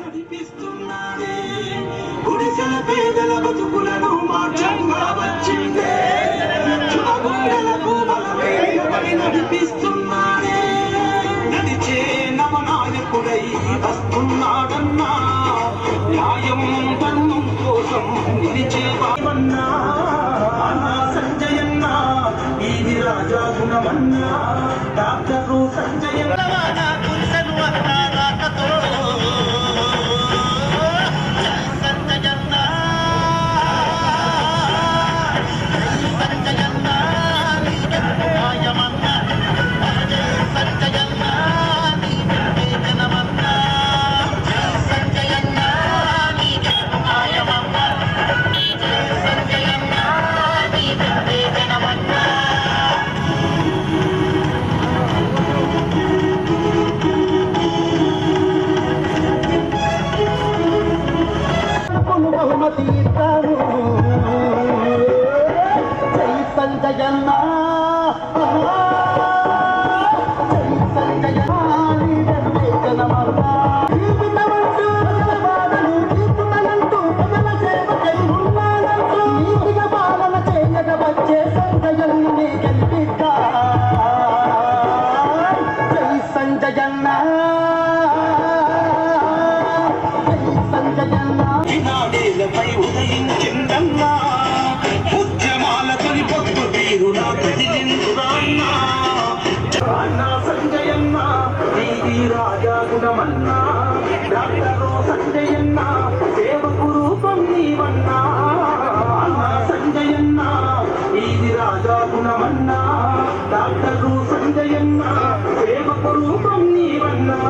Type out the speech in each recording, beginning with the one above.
నడిపిస్తున్నాడే గుడిసెల పేదల బతుకులను మార్గంగా వచ్చిందే గుండెలకు బలమేయమని నడిపిస్తున్నాడే నడిచే నవనాయకుడై వస్తున్నాడన్నా న్యాయం ధర్మం కోసం నిలిచే బావన్నా అన్నా సంజయన్న ఇది రాజా గుణమన్నా డాక్టరు సంజయన్న ఉదయించిందన్నా ఉద్యమాలతోని పొత్తు తీరునా ప్రతిదిందురాన్నా అన్నా సంజయన్న ఇది రాజా గుణమన్నా డాక్టరు సంజయన్న సేవకు రూపం నీవన్నా అన్నా సంజయన్న ఇది రాజా గుణమన్నా డాక్టరు సంజయన్న సేవకు రూపం నీవన్నా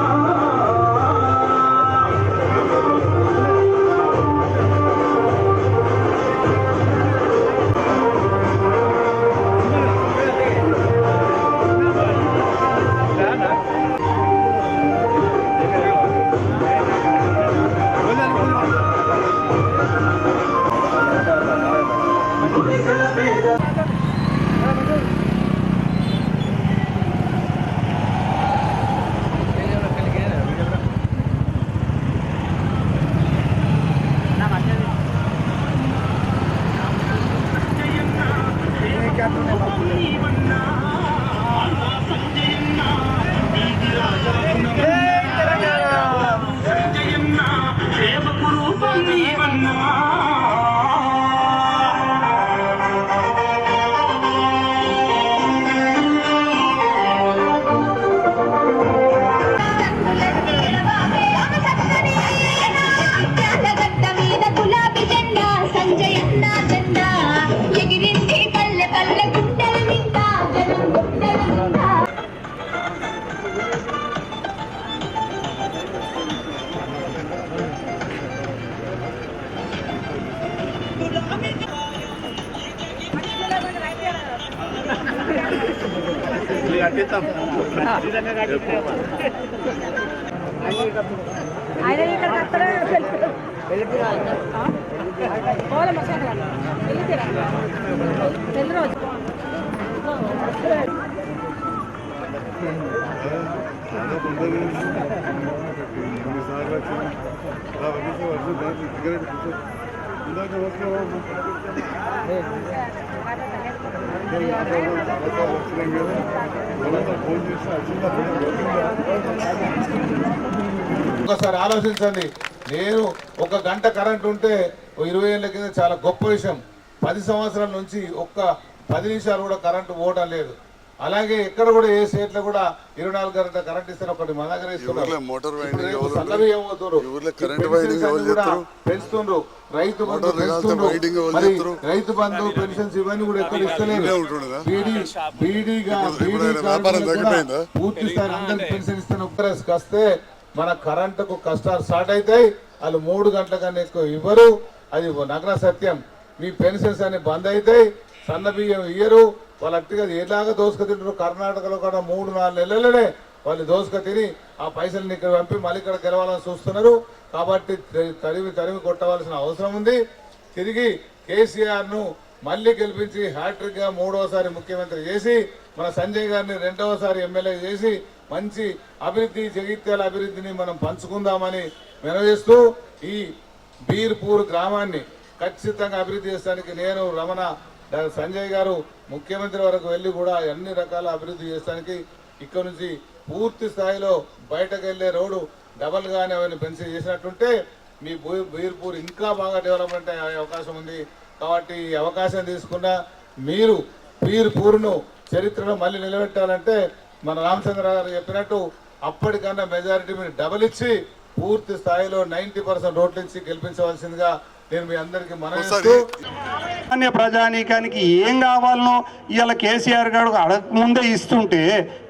ఒకసారి ఆలోచించండి. నేను ఒక గంట కరెంట్ ఉంటే 20 ఏళ్ళ కింద చాలా గొప్ప విషయం. 10 సంవత్సరాల నుంచి ఒక్క 10 నిమిషాలు కూడా కరెంటు పోవడం లేదు. అలాగే ఎక్కడ కూడా ఏ స్టేట్ లో కూడా 24 గంటల కరెంట్ ఇస్తారు. ఒకటి మన దగ్గర ఇస్తున్నారు, పెంచుతుండ్రు, రైతు బంధు పెంచుతుండ్రు, మరి రైతు బంధు పెన్షన్స్ ఇవన్నీ కూడా ఎక్కువ ఇస్తలేదు. పూర్తి స్థాయి అందరికి పెన్షన్ ఇస్తాను వస్తే మన కరెంటుకు కష్టాలు స్టార్ట్ అవుతాయి. వాళ్ళు 3 గంటల కన్నా ఎక్కువ ఇవ్వరు. అది నగ్న సత్యం. మీ పెన్షన్స్ అన్ని బంద్ అవుతాయి. సన్న బియ్యం ఇయ్యరు. వాళ్ళు అట్టిగా ఎలాగా దోసుక తింటారు. కర్ణాటకలో కూడా 3-4 నెలలనే వాళ్ళు దోసుక తిని ఆ పైసల్ని ఇక్కడ పంపి మళ్ళీ ఇక్కడ గెలవాలని చూస్తున్నారు. కాబట్టి తరిమి కొట్టవలసిన అవసరం ఉంది. తిరిగి కేసీఆర్ను మళ్ళీ గెలిపించి హ్యాట్రిక్గా 3వసారి ముఖ్యమంత్రి చేసి మన సంజయ్ గారిని 2వసారి ఎమ్మెల్యే చేసి మంచి అభివృద్ధి, జగిత్యాల అభివృద్ధిని మనం పంచుకుందామని మెనవేస్తూ ఈ బీర్పూర్ గ్రామాన్ని ఖచ్చితంగా అభివృద్ధి చేస్తానికి నేను రమణ డాక్టర్ సంజయ్ గారు ముఖ్యమంత్రి వరకు వెళ్ళి కూడా అన్ని రకాల అభివృద్ధి చేస్తానికి ఇక్కడ నుంచి పూర్తి స్థాయిలో బయటకు వెళ్ళే రోడ్డు డబల్ గానే అవన్నీ పెన్సిల్ చేసినట్టుంటే మీ బీర్పూర్ ఇంకా బాగా డెవలప్మెంట్ అయ్యే అవకాశం ఉంది. కాబట్టి ఈ అవకాశం తీసుకున్న మీరు బీర్పూర్ను చరిత్రలో మళ్ళీ నిలబెట్టాలంటే మన రామచంద్ర గారు చెప్పినట్టు అప్పటికన్నా మెజారిటీ మీరు డబల్ ఇచ్చి పూర్తి స్థాయిలో 90% ఓట్లు ఇచ్చి గెలిపించవలసిందిగా నేను మీ అందరికీ మనవిస్తూ సామాన్య ప్రజానీకానికి ఏం కావాలనో ఇవాళ కేసీఆర్ గారు అడగముందే ఇస్తుంటే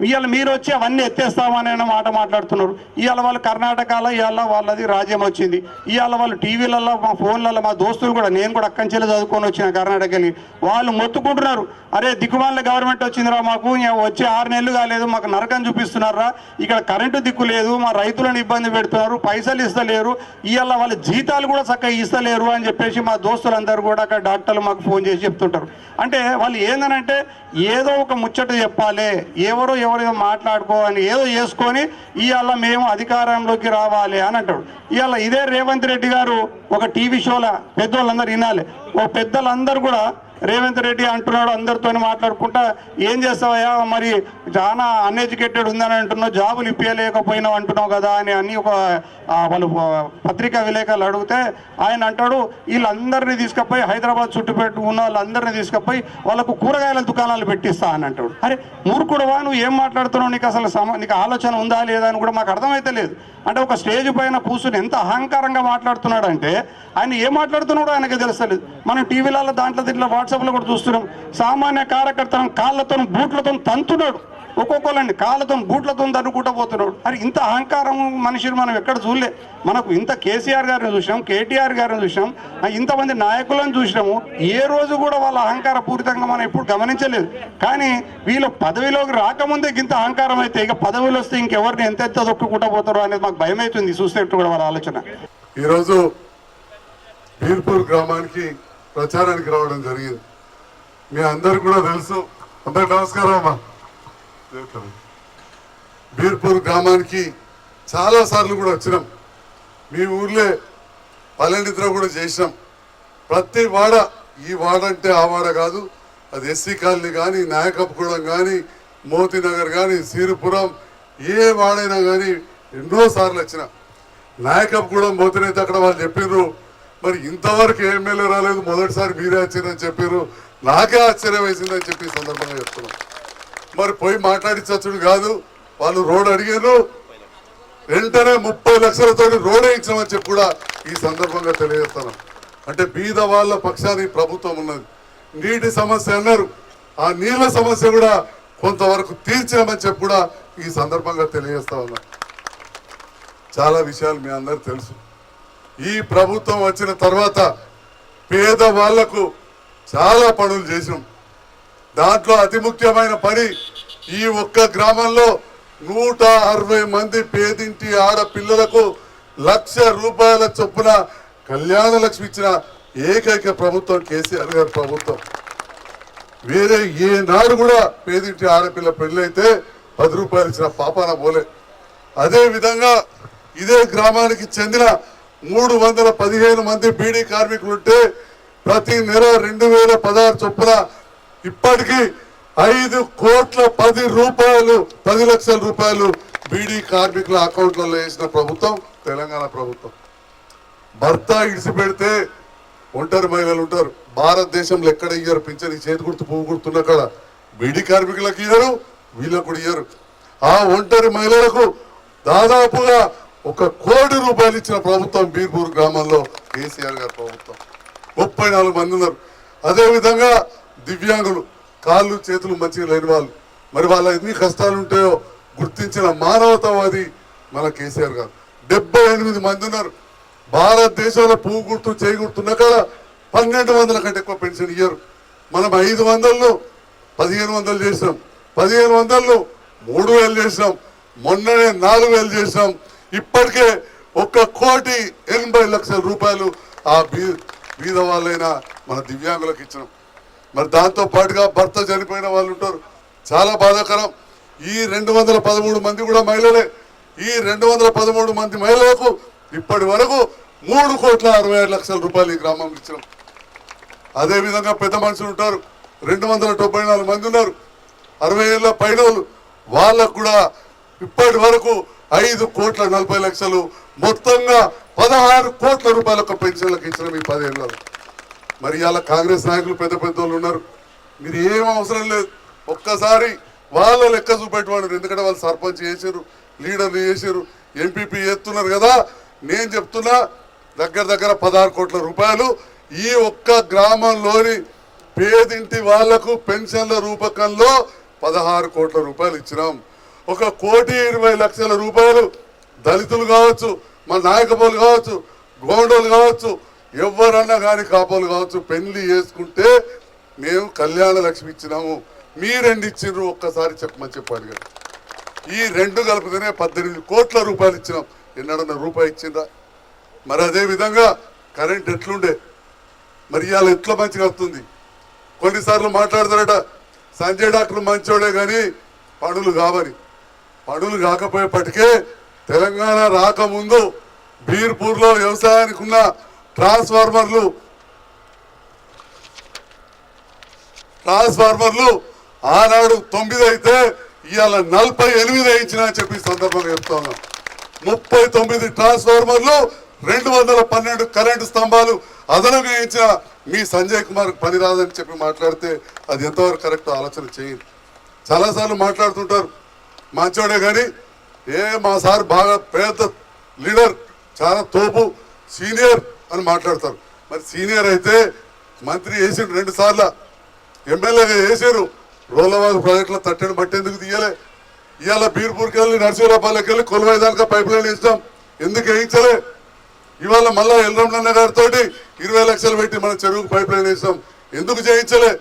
ఇవాళ మీరు వచ్చి అవన్నీ ఎత్తేస్తామనే మాట మాట్లాడుతున్నారు. ఇవాళ వాళ్ళు కర్ణాటకలో ఇవాళ వాళ్ళది రాజ్యం వచ్చింది. ఇవాళ వాళ్ళు టీవీలలో మా ఫోన్లలో మా దోస్తులు కూడా నేను కూడా అక్కంచెలు చదువుకొని వచ్చిన కర్ణాటకకి వాళ్ళు మొత్తుకుంటున్నారు. అరే దిక్కుమాల గవర్నమెంట్ వచ్చిందిరా, మాకు వచ్చి 6 నెలలు కాలేదు, మాకు నరకం చూపిస్తున్నారా, ఇక్కడ కరెంటు దిక్కు లేదు, మా రైతులను ఇబ్బంది పెడుతున్నారు, పైసలు ఇస్తలేరు, ఇవాళ వాళ్ళ జీతాలు కూడా చక్కగా ఇస్తలేరు అని చెప్పేసి మా దోస్తులందరూ కూడా అక్కడ డాక్టర్లు మాకు ఫోన్ చేసి చెప్తుంటారు. అంటే వాళ్ళు ఏందనంటే ఏదో ఒక ముచ్చట చెప్పాలి, ఎవరో మాట్లాడుకోవాలని ఏదో చేసుకొని ఇవాళ మేము అధికారంలోకి రావాలి అని అంటాడు. ఇవాళ ఇదే రేవంత్ రెడ్డి గారు ఒక టీవీ షోలో పెద్దోళ్ళందరూ వినాలి, ఓ పెద్దలందరూ కూడా రేవంత్ రెడ్డి అంటున్నాడు అందరితో మాట్లాడుకుంటా, ఏం చేస్తావయ్యా మరి చాలా అన్ఎడ్యుకేటెడ్ ఉందని అంటున్నావు, జాబులు ఇప్పించలేకపోయినావు అంటున్నావు కదా అని ఒక వాళ్ళు పత్రికా విలేకరులు అడిగితే ఆయన అంటాడు వీళ్ళందరినీ తీసుకుపోయి హైదరాబాద్ చుట్టుపెట్టు ఉన్న వాళ్ళందరినీ తీసుకుపోయి వాళ్ళకు కూరగాయల దుకాణాలు పెట్టిస్తా అని అంటాడు. అరే మూర్ఖుడువా, నువ్వు ఏం మాట్లాడుతున్నావు, నీకు అసలు నీకు ఆలోచన ఉందా లేదా అని కూడా మాకు అర్థమైతే లేదు. అంటే ఒక స్టేజ్ పైన కూర్చుని ఎంత అహంకారంగా మాట్లాడుతున్నాడు అంటే ఆయన ఏం మాట్లాడుతున్నాడో ఆయనకి తెలుస్తలేదు. మనం టీవీలలో దాంట్లో వాట్సాప్లో కూడా చూస్తున్నాం. సామాన్య కార్యకర్తలను కాళ్ళతో బూట్లతో తంతున్నాడు, ఒక్కొక్కళ్ళండి కాళ్ళతో బూట్లతో తన్నుకుంటూ పోతున్నాడు. అది ఇంత అహంకారం మనిషిని మనం ఎక్కడ చూడలే. మనకు ఇంత కేసీఆర్ గారిని చూసినాం, కేటీఆర్ గారిని చూసినాం, ఇంతమంది నాయకులను చూసినాము. ఏ రోజు కూడా వాళ్ళ అహంకార పూరితంగా మనం ఎప్పుడు గమనించలేదు. కానీ వీళ్ళు పదవిలోకి రాకముందే ఇంత అహంకారం అయితే ఇక పదవిలో వస్తే ఇంకెవరిని ఎంత దొక్కుకుంటూ పోతారో అనేది మాకు భయం అవుతుంది చూస్తే కూడా వాళ్ళ ఆలోచన. ఈరోజు బీర్పూర్ గ్రామానికి ప్రచారానికి రావడం జరిగింది. మీ అందరికి కూడా తెలుసు. అందరికి నమస్కారం అమ్మా. బీర్పూర్ గ్రామానికి చాలా సార్లు కూడా వచ్చినాం. మీ ఊర్లే పల్లెనిద్ర కూడా చేసినాం. ప్రతి వాడ, ఈ వాడ అంటే ఆ వాడ కాదు, అది ఎస్సీ కాలనీ కానీ, నాయకపుగూడెం కానీ, మోతీనగర్ కానీ, సిరిపురం, ఏ వాడైనా కానీ ఎన్నోసార్లు వచ్చిన. నాయకపుగూడెం మోతీనైతే అక్కడ వాళ్ళు చెప్పారు మరి ఇంతవరకు ఎమ్మెల్యే రాలేదు, మొదటిసారి మీరే వచ్చారని చెప్పారు. నాకే ఆశ్చర్యం వేసిందని చెప్పి ఈ సందర్భంగా చెప్తున్నాం. మరి పోయి మాట్లాడించచ్చుడు కాదు, వాళ్ళు రోడ్ అడిగారు, వెంటనే 30 లక్షలతో రోడ్ వేయించామని చెప్పి కూడా ఈ సందర్భంగా తెలియజేస్తున్నాం. అంటే బీద వాళ్ళ పక్షాన్ని ప్రభుత్వం ఉన్నది. నీటి సమస్య అన్నారు, ఆ నీళ్ళ సమస్య కూడా కొంతవరకు తీర్చామని చెప్పి కూడా ఈ సందర్భంగా తెలియజేస్తా ఉన్నాం. చాలా విషయాలు మీ అందరూ తెలుసు. ఈ ప్రభుత్వం వచ్చిన తర్వాత పేద వాళ్లకు చాలా పనులు చేసినాం. దాంట్లో అతి ముఖ్యమైన పని ఈ ఒక్క గ్రామంలో 160 మంది పేదింటి ఆడపిల్లలకు ₹1,00,000 చొప్పున కళ్యాణ లక్ష్మి ఇచ్చిన ఏకైక ప్రభుత్వం కేసీఆర్ గారి ప్రభుత్వం. వేరే ఏనాడు కూడా పేదింటి ఆడపిల్ల పెళ్ళైతే ₹10 ఇచ్చిన పాపాన పోలే. అదే విధంగా ఇదే గ్రామానికి చెందిన 315 మంది బీడీ కార్మికులుంటే ప్రతి నెల 2016 చొప్పున ఇప్పటికీ ₹5,10 లక్షల బీడీ కార్మికుల అకౌంట్లలో వేసిన ప్రభుత్వం తెలంగాణ ప్రభుత్వం. భర్త ఇడిసి పెడితే ఒంటరి మహిళలు ఉంటారు. భారతదేశంలో ఎక్కడ ఇయ్యారు పింఛన్, ఈ చేతి గుర్తు పువ్వు గుర్తున్న కాడ బీడీ కార్మికులకు ఇయ్యరు, వీళ్ళకు కూడా ఇయ్యరు. ఆ ఒంటరి మహిళలకు దాదాపుగా ₹1 కోటి ఇచ్చిన ప్రభుత్వం బీర్పూర్ గ్రామంలో కేసీఆర్ గారి ప్రభుత్వం. 34 మంది ఉన్నారు. అదేవిధంగా దివ్యాంగులు, కాళ్ళు చేతులు మంచిగా లేని వాళ్ళు, మరి వాళ్ళ ఎన్ని కష్టాలు ఉంటాయో గుర్తించిన మానవతావాది మన కేసీఆర్ గారు. 78 మంది ఉన్నారు. భారతదేశంలో పువ్వు గుర్తు చేయి గుర్తున్న కాడ 1200 కంటే ఎక్కువ పెన్షన్ ఇయ్యరు. మనం 500ను 1500 చేసినాం, 1500ను 3000 చేసినాం, మొన్ననే 4000 చేసినాం. ఇప్పటికే ₹1,80,00,000 ఆ బీద వాళ్ళైన మన దివ్యాంగులకు ఇచ్చినాం. మరి దాంతో పాటుగా భర్త చనిపోయిన వాళ్ళు ఉంటారు, చాలా బాధాకరం. ఈ 213 మంది కూడా మహిళలే. ఈ 213 మంది మహిళలకు ఇప్పటి వరకు 3,67,00,000 రూపాయలు ఈ గ్రామంలో ఇచ్చినాం. అదేవిధంగా పెద్ద మనుషులు ఉంటారు, 274 మంది ఉన్నారు, 60 ఏళ్ళ పైన వాళ్ళకు కూడా ఇప్పటి వరకు 5,40,00,000 మొత్తంగా 16 కోట్ల రూపాయల పెన్షన్లకు ఇచ్చిన ఈ 10 ఏళ్ళలో. మరి ఇలా కాంగ్రెస్ నాయకులు పెద్ద పెద్ద వాళ్ళు ఉన్నారు, మీరు ఏం అవసరం లేదు, ఒక్కసారి వాళ్ళ లెక్క చూపెట్టువాడు. ఎందుకంటే వాళ్ళు సర్పంచ్ చేశారు, లీడర్లు చేశారు, ఎంపీపీ చేస్తున్నారు కదా. నేను చెప్తున్నా దగ్గర 16 కోట్ల రూపాయలు ఈ ఒక్క గ్రామంలోని పేదింటి వాళ్లకు పెన్షన్ల రూపకంలో 16 కోట్ల రూపాయలు ఇచ్చినాం. 1,20,00,000 రూపాయలు దళితులు కావచ్చు, మన నాయకపోలు కావచ్చు, గోండోలు కావచ్చు, ఎవరన్నా కానీ కాపోలు కావచ్చు, పెళ్లి చేసుకుంటే మేము కళ్యాణ లక్ష్మి ఇచ్చినాము. మీరెండు ఇచ్చిండ్రు ఒక్కసారి చెప్పమని చెప్పాడు కదా. ఈ రెండు కలిపితేనే 18 కోట్ల రూపాయలు ఇచ్చినాం. ఎన్నడన్నా రూపాయి ఇచ్చిందా? మరి అదే విధంగా కరెంట్ ఎట్లుండే, మరి ఇవాళ ఎట్లా మంచిగా వస్తుంది. కొన్నిసార్లు మాట్లాడతారట సంజయ్ డాక్టర్ మంచోడే కానీ పనులు కావని. పనులు కాకపోయేపటికే తెలంగాణ రాకముందు బీర్పూర్లో వ్యవసాయానికి ఉన్న ట్రాన్స్ఫార్మర్లు ఆనాడు 9 అయితే ఇవాళ 48 ఇచ్చినా చెప్పి సందర్భంగా చెప్తా ఉన్నాం. 39 ట్రాన్స్ఫార్మర్లు, 212 కరెంటు స్తంభాలు అదనంగా ఇచ్చిన మీ సంజయ్ కుమార్ పని రాదని చెప్పి మాట్లాడితే అది ఎంతవరకు కరెక్ట్ ఆలోచన చేయండి. చాలాసార్లు మాట్లాడుతుంటారు మంచోడే కానీ మా సార్ బాగా పెద్ద లీడర్, చాలా తోపు, సీనియర్ అని మాట్లాడతారు. మరి సీనియర్ అయితే మంత్రి చేసిండు 2 సార్లు, ఎమ్మెల్యేగా చేశారు. రోలవాగు ప్రాజెక్టులో తట్టని బట్టేందుకు తీయలే. ఇవాళ బీర్పూర్కి వెళ్ళి నర్సీరాపాలకి వెళ్ళి కొలువైదానిక పైప్ లైన్ ఇస్తాం, ఎందుకు వేయించలే? ఇవాళ మళ్ళా ఎల్రమణ గారితో 20 లక్షలు పెట్టి మన చెరువుకు పైప్ లైన్ వేస్తాం, ఎందుకు చేయించలే?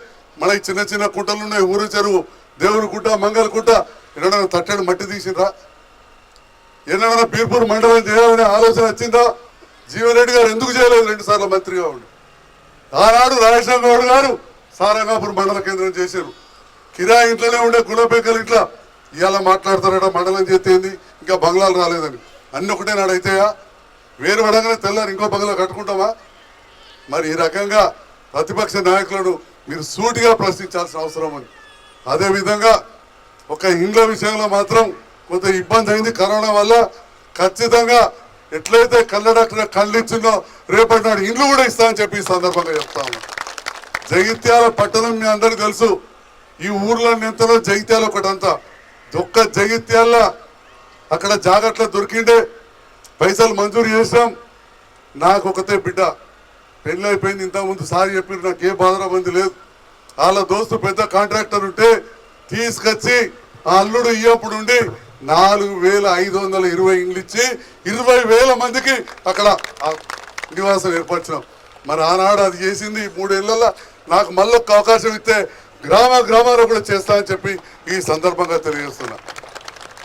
మనకి చిన్న చిన్న కుంటలు ఉన్నాయి, ఊరు చెరువు, దేవుని కుంట, మంగళ కుంట, ఎన్నడన్నా తట్టని మట్టి తీసిండ్రా? ఎన్నడన్నా బీర్పూర్ మండలం చేయాలనే ఆలోచన వచ్చిందా? జీవన్ రెడ్డి గారు ఎందుకు చేయలేదు? 2 సార్లు మంత్రిగా ఉండి. ఆనాడు రాజేశ్వర గౌడ్ గారు సారంగాపూర్ మండల కేంద్రం చేశారు. కిరాయి ఇంట్లోనే ఉండే గుణపేకలు ఇట్లా ఇవాళ మాట్లాడతారట మండలం చేస్తేంది, ఇంకా బంగ్లాలు రాలేదని. అన్ని ఒకటే నాడు అయితాయా? వేరు పడగానే తెల్లారు ఇంకో బంగ్లా కట్టుకుంటామా? మరి ఈ రకంగా ప్రతిపక్ష నాయకులను మీరు సూటిగా ప్రశ్నించాల్సిన అవసరం ఉంది. అదేవిధంగా ఒక ఇండ్ల విషయంలో మాత్రం కొంత ఇబ్బంది అయింది కరోనా వల్ల. ఖచ్చితంగా ఎట్లయితే కళ్ళ డాక్టర్ కళ్ళు ఇచ్చిందో రేపటి నాడు ఇండ్లు కూడా ఇస్తామని చెప్పి ఈ సందర్భంగా చెప్తా ఉన్నాం. జగిత్యాల పట్టణం మీ అందరికీ తెలుసు, ఈ ఊర్లన్నీ ఎంతలో జగిత్యాల ఒకటంతా. ఒక్క జగిత్యాల అక్కడ జాగ్రత్తలో దొరికిండే పైసలు మంజూరు చేసాం. నాకు ఒకతే బిడ్డ, పెళ్ళి అయిపోయింది. ఇంతకుముందు సారి చెప్పారు, నాకు ఏ బాధరాబంది లేదు. వాళ్ళ దోస్తు పెద్ద కాంట్రాక్టర్ ఉంటే తీసుకొచ్చి ఆ అల్లుడు ఇయ్యప్పుడు ఉండి 4,520 ఇండ్లు ఇచ్చి 20,000 మందికి అక్కడ నివాసం ఏర్పరిచినాం. మరి ఆనాడు అది చేసింది 3 ఏళ్లలో. నాకు మళ్ళొక్క అవకాశం ఇస్తే గ్రామాలు కూడా చేస్తా అని చెప్పి ఈ సందర్భంగా తెలియజేస్తున్నా.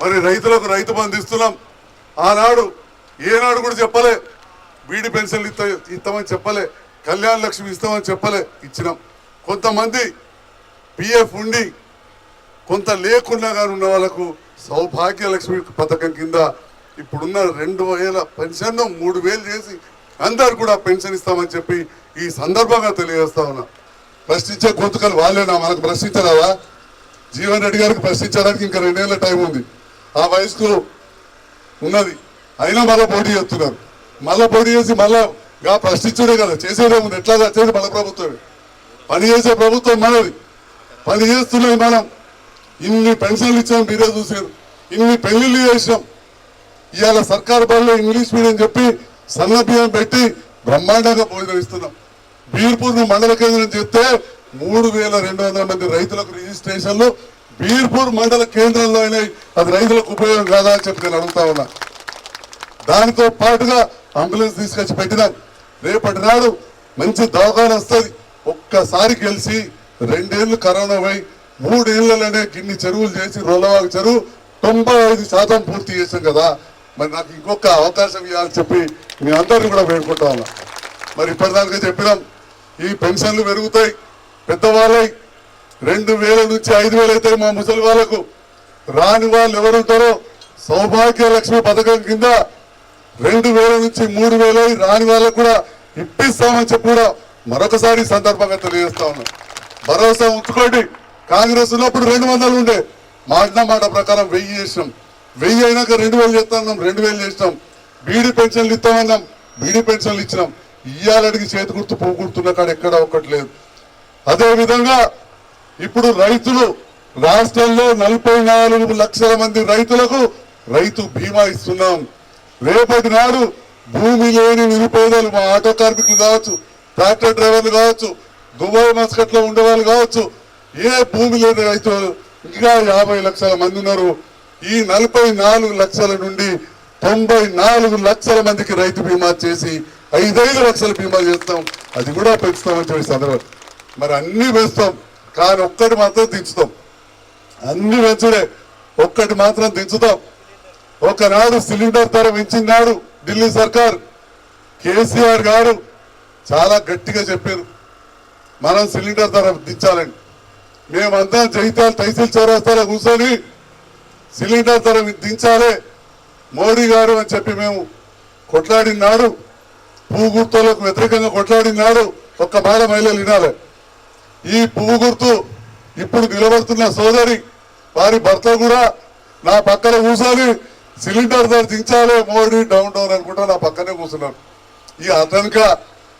మరి రైతులకు రైతు బంధు ఇస్తున్నాం. ఆనాడు ఏనాడు కూడా చెప్పలే బీడీ పెన్షన్లు ఇస్తామని చెప్పలే, కళ్యాణ లక్ష్మి ఇస్తామని చెప్పలే, ఇచ్చినాం. కొంతమంది పిఎఫ్ ఉండి కొంత లేకుండా కానీ ఉన్న వాళ్ళకు సౌభాగ్య లక్ష్మి పథకం కింద ఇప్పుడున్న 2,000 పెన్షన్ 3,000 చేసి అందరు కూడా పెన్షన్ ఇస్తామని చెప్పి ఈ సందర్భంగా తెలియజేస్తా ఉన్నా. ప్రశ్నించే గొంతుకలు వాళ్ళేనా? మనకు ప్రశ్నించరావా? జీవన్ రెడ్డి గారికి ప్రశ్నించడానికి ఇంకా 2 ఏళ్ల టైం ఉంది, ఆ వయసుకు ఉన్నది. అయినా మళ్ళీ పోటీ చేస్తున్నారు. మళ్ళీ పోటీ చేసి మళ్ళా ప్రశ్నించుడే కదా, చేసేదే ఉంది. ఎట్లా చేసేది మన ప్రభుత్వమే, పని చేసే ప్రభుత్వం మనది. పని చేస్తున్నాయి మనం. ఇన్ని పెన్షన్లు ఇచ్చాం, మీరే చూసారు. ఇన్ని పెళ్లిళ్ళు చేసాం. ఇవాళ సర్కారు బడుల్లో ఇంగ్లీష్ మీడియం చెప్పి సన్న బియ్యం పెట్టి బ్రహ్మాండంగా భోజనం ఇస్తున్నాం. బీర్పూర్ మండల కేంద్రం చెప్తే 3,200 మంది రైతులకు రిజిస్ట్రేషన్లు బీర్పూర్ మండల కేంద్రంలో అయినాయి. అది రైతులకు ఉపయోగం కాదా అని చెప్పి నేను అడుగుతా ఉన్నా. దానితో పాటుగా అంబులెన్స్ తీసుకొచ్చి పెట్టినాం. రేపటి నాడు మంచి దవాఖానా వస్తుంది. ఒక్కసారి గెలిచి 2 ఏళ్ళు కరోనా పోయి 3 ఏళ్లలోనే గిన్ని చెరువులు చేసి రోలవాగు చెరువు 95% పూర్తి చేశాం కదా. మరి నాకు ఇంకొక అవకాశం ఇవ్వాలని చెప్పి మీ అందరినీ కూడా వేడుకుంటా ఉన్నా. మరి ఇప్పటిదాకా చెప్పినాం, ఈ పెన్షన్లు పెరుగుతాయి. పెద్దవాళ్ళై 2,000 నుంచి 5,000 అయితే మా ముసలి వాళ్ళకు. రాని వాళ్ళు ఎవరుంటారో సౌభాగ్య లక్ష్మి పథకం కింద 2000 నుంచి 3000 రాని వాళ్ళకు కూడా ఇప్పిస్తామని చెప్పి కూడా మరొకసారి ఈ సందర్భంగా తెలియజేస్తా ఉన్నాం. భరోసా ఉంచుకోండి. కాంగ్రెస్ ఉన్నప్పుడు 200 ఉండే, మాట ప్రకారం 1000 చేసినాం. 1000 అయినాక 2000 చేస్తాం, 2000 చేసినాం. బీడీ పెన్షన్లు ఇస్తామన్నాం, బీడీ పెన్షన్లు ఇచ్చినాం. ఇయ్యాలడికి చేతి గుర్తు పువ్వు గుర్తున్న కాడ ఎక్కడ ఒక్కటి లేదు. అదే విధంగా ఇప్పుడు రైతులు రాష్ట్రంలో 44 లక్షల మంది రైతులకు రైతు బీమా ఇస్తున్నాం. రేపటి నాడు భూమి లేని నిరుపేదలు, మా ఆటో కార్మికులు కావచ్చు, ట్రాక్టర్ డ్రైవర్లు కావచ్చు, దుబాయ్ మస్కట్లో ఉండేవాళ్ళు కావచ్చు, ఏ భూమి లేని రైతులు ఇంకా 50 లక్షల మంది ఉన్నారు. ఈ 44 లక్షల నుండి 94 లక్షల మందికి రైతు బీమా చేసి 5 లక్షల బీమా చేస్తాం. అది కూడా పెంచుతామని చెప్పి సందర్భం. మరి అన్ని పెంచుతాం, కానీ ఒక్కటి మాత్రం దించుతాం. అన్ని పెంచుడే, ఒక్కటి మాత్రం దించుతాం. ఒకనాడు సిలిండర్ ధర పెంచినాడు ఢిల్లీ సర్కార్. కేసీఆర్ గారు చాలా గట్టిగా చెప్పారు, మనం సిలిండర్ ధర దించాలని. మేమంతా జైతాల్ తహసీల్ చౌరస్తాలో కూర్చొని సిలిండర్ ధర దించాలి మోడీ గారు అని చెప్పి మేము కొట్లాడినాడు. పువ్వు గుర్తులకు వ్యతిరేకంగా కొట్లాడినాడు. ఒక్క మాట మహిళలు వినాలి. ఈ పువ్వు గుర్తు ఇప్పుడు నిలబడుతున్న సోదరి, వారి భర్త కూడా నా పక్కన కూర్చొని సిలిండర్ ధర దించాలి మోడీ డౌన్ అనుకుంటా నా పక్కనే కూర్చున్నారు. ఈ అతనిక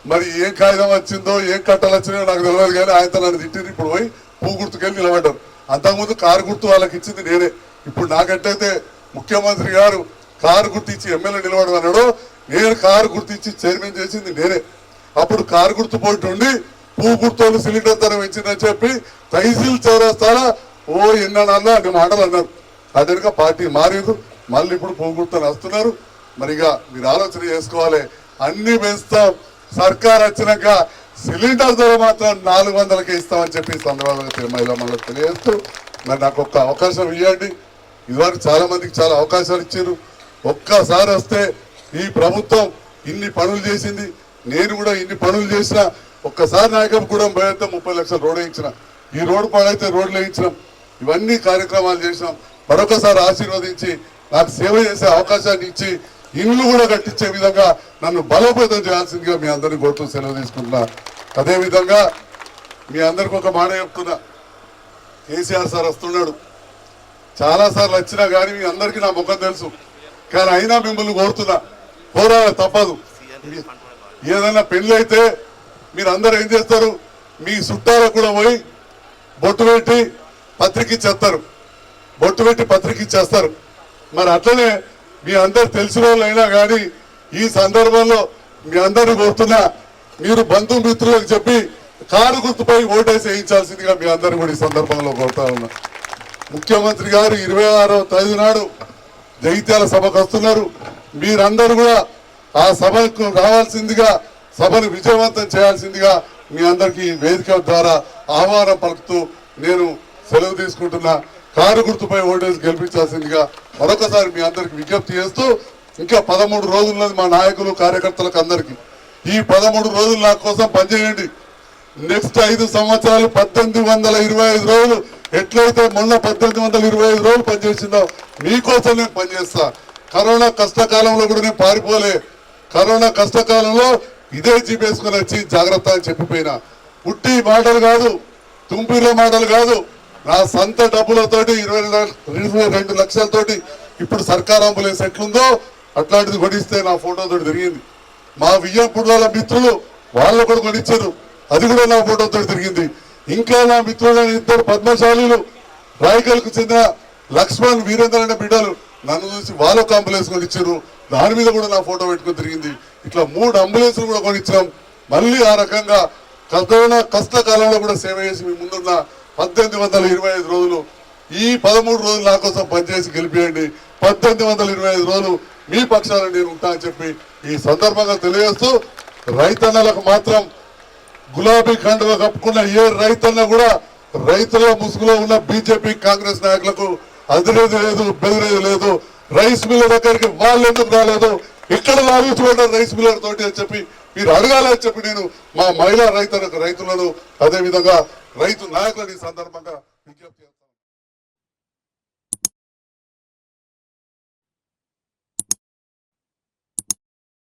మరి ఏం కాగితం వచ్చిందో ఏం కట్టాలు వచ్చినాయో నాకు తెలియదు, కానీ ఆయన నన్ను తిట్టింది. ఇప్పుడు పోయి పువ్వు గుర్తుకెళ్ళి నిలబడ్డారు. అంతకుముందు కారు గుర్తు వాళ్ళకి ఇచ్చింది నేనే. ఇప్పుడు నాకంటైతే ముఖ్యమంత్రి గారు కారు గుర్తు ఇచ్చి ఎమ్మెల్యే నిలబడమన్నాడు, నేను కారు గుర్తు ఇచ్చి చైర్మన్ చేసింది నేనే. అప్పుడు కారు గుర్తు పోటీ ఉండి పువ్వు గుర్తోళ్ళు సిలిండర్ ధర పెంచిందని చెప్పి తహసీల్ చౌరస్తారా ఎన్నడన్నా అన్ని మాటలు అన్నారు. అదనక పార్టీ మారేదు, మళ్ళీ ఇప్పుడు పువ్వు గుర్తుని వస్తున్నారు. మరిగా మీరు ఆలోచన చేసుకోవాలి. అన్ని పెంచుతాం, సర్కార్ వచ్చినాక సిలిండర్ ధర మాత్రం 400కే ఇస్తామని చెప్పి సందర్భంగా మహిళా మళ్ళీ తెలియజేస్తూ, మరి నాకు ఒక్క అవకాశం ఇవ్వండి. ఇదివరకు చాలా మందికి చాలా అవకాశాలు ఇచ్చారు. ఒక్కసారి వస్తే ఈ ప్రభుత్వం ఇన్ని పనులు చేసింది, నేను కూడా ఇన్ని పనులు చేసిన. ఒక్కసారి నాయకపుగూడెం పోయితే 30 లక్షల రోడ్ వేయించిన, ఈ రోడ్డు పాడైతే రోడ్లు వేయించినాం. ఇవన్నీ కార్యక్రమాలు చేసినాం. మరొకసారి ఆశీర్వదించి నాకు సేవ చేసే అవకాశాన్ని ఇచ్చి ఇల్లు కూడా కట్టించే విధంగా నన్ను బలోపేతం చేయాల్సిందిగా మీ అందరినీ కోరుతూ సెలవు తీసుకుంటున్నా. అదేవిధంగా మీ అందరికి ఒక మాట చెప్తున్నా, కేసీఆర్ సార్ వస్తున్నాడు. చాలాసార్లు వచ్చినా కానీ మీ అందరికీ నా ముఖం తెలుసు, కానీ అయినా మిమ్మల్ని కోరుతున్నా, కోరాలి తప్పదు. ఏదైనా పెళ్లి అయితే మీరు అందరూ ఏం చేస్తారు, మీ చుట్టాలకు కూడా పోయి బొట్టు పెట్టి పత్రిక ఇచ్చేస్తారు, బొట్టు పెట్టి పత్రిక ఇచ్చేస్తారు. మరి అట్లనే మీ అందరు తెలిసిన వాళ్ళు అయినా కానీ ఈ సందర్భంలో మీ అందరిని కోరుతున్నా, మీరు బంధుమిత్రులకు చెప్పి కారు గుర్తుపై ఓటేసి వేయించాల్సిందిగా మీ అందరిని కూడా ఈ సందర్భంలో కోరుతా ఉన్నా. ముఖ్యమంత్రి గారు 26వ తేదీ నాడు జగిత్యాల సభకు వస్తున్నారు. మీరందరూ కూడా ఆ సభకు రావాల్సిందిగా, సభను విజయవంతం చేయాల్సిందిగా మీ అందరికీ వేదిక ద్వారా ఆహ్వానం పలుకుతూ నేను సెలవు తీసుకుంటున్నా. కారు గుర్తుపై ఓటేసి గెలిపించాల్సిందిగా మరొకసారి మీ అందరికి విజ్ఞప్తి చేస్తూ, ఇంకా 13 రోజులున్నది మా నాయకులు కార్యకర్తలకు అందరికీ. ఈ 13 రోజులు నా కోసం పనిచేయండి. నెక్స్ట్ 5 సంవత్సరాలు 1825 రోజులు ఎట్లయితే మొన్న 1825 రోజులు పనిచేసిందో మీకోసం నేను పనిచేస్తా. కరోనా కష్టకాలంలో కూడా నేను పారిపోలే. కరోనా కష్టకాలంలో ఇదే జీపేసుకొని వచ్చి జాగ్రత్త అని చెప్పిపోయినా. పుట్టి మాటలు కాదు, తుంపిలో మాటలు కాదు, నా సొంత డబ్బులతోటి 22 లక్షలతోటి ఇప్పుడు సర్కార్ అంబులెన్స్ ఎట్లుందో అట్లాంటిది కొనిస్తే నా ఫోటోతో తిరిగింది. మా వియ్యంపుడుల మిత్రులు వాళ్ళు కూడా కొనిచ్చారు, అది కూడా నా ఫోటోతో తిరిగింది. ఇంకా నా మిత్రులైన 2 పద్మశాలీలు రాయకల్కు చెందిన లక్ష్మణ్ వీరేంద్ర అనే బిడ్డలు నన్ను చూసి వాళ్ళొక అంబులెన్స్ కొనిచ్చారు, దాని మీద కూడా నా ఫోటో పెట్టుకుని తిరిగింది. ఇట్లా 3 అంబులెన్స్లు కూడా కొనిచ్చాం. మళ్ళీ ఆ రకంగా కరోనా కష్టకాలంలో కూడా సేవ చేసి మీ ముందున్న 1825 రోజులు, ఈ 13 రోజులు నా కోసం పనిచేసి గెలిపియండి. 1825 రోజులు మీ పక్షాన నేను ఉంటా అని చెప్పి ఈ సందర్భంగా తెలియజేస్తూ, రైతన్నలకు మాత్రం గులాబీ కండువా కప్పుకున్న ఏ రైతన్న కూడా రైతుల ముసుగులో ఉన్న బీజేపీ కాంగ్రెస్ నాయకులకు అదిరేది లేదు, బెదిరేది లేదు. రైస్ మిల్ల దగ్గరికి వాళ్ళు ఎందుకు రాలేదు, ఇక్కడ లాభించుకుంటారు రైస్ మిల్లర్ తోటి అని చెప్పి మీరు అడగాలని చెప్పి నేను మా మహిళా రైతులను, అదేవిధంగా రైతు నాయకులను ఈ సందర్భంగా విజ్ఞప్తి చేస్తాను.